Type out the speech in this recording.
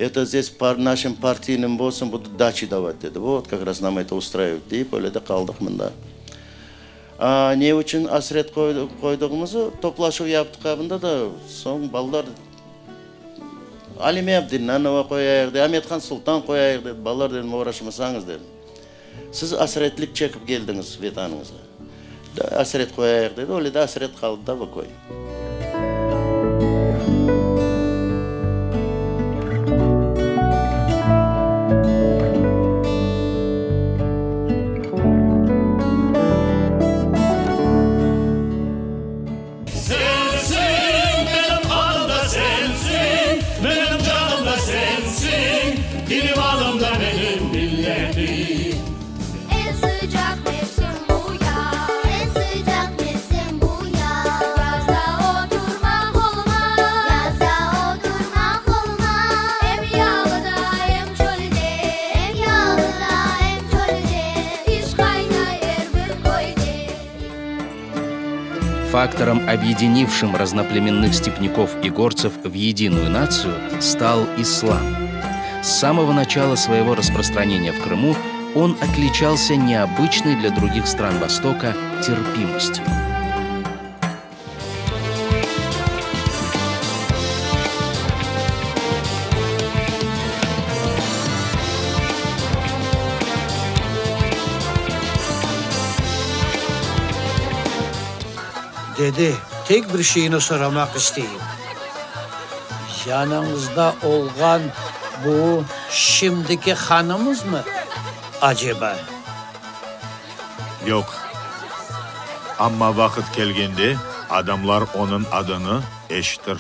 это здесь нашим партийным боссом будут дачи давать, деді. Вот как раз нам это устраивает, deyip öyle de kaldık мында. Не үшін асырет қойдығымызы топлашып яптық қабында да соң балдар Алиме Абдинанова қояйық, Аметхан Султан қояйық деді. Балдар дедім, уğraşмасаңыз дедім. Сіз асыретлік чекіп келдіңіз ветаныңызға. Асырет қояйық деді, олай да асырет қалды да бақой. Фактором, объединившим разноплеменных степняков и горцев в единую нацию, стал ислам. С самого начала своего распространения в Крыму он отличался необычной для других стран Востока терпимостью. Dedi, tek bir şeyini soramak isteyeyim. Yanınızda olgan bu şimdiki hanımız mı acaba? Yok. Ama vakit kelgende adamlar onun adını eşitir.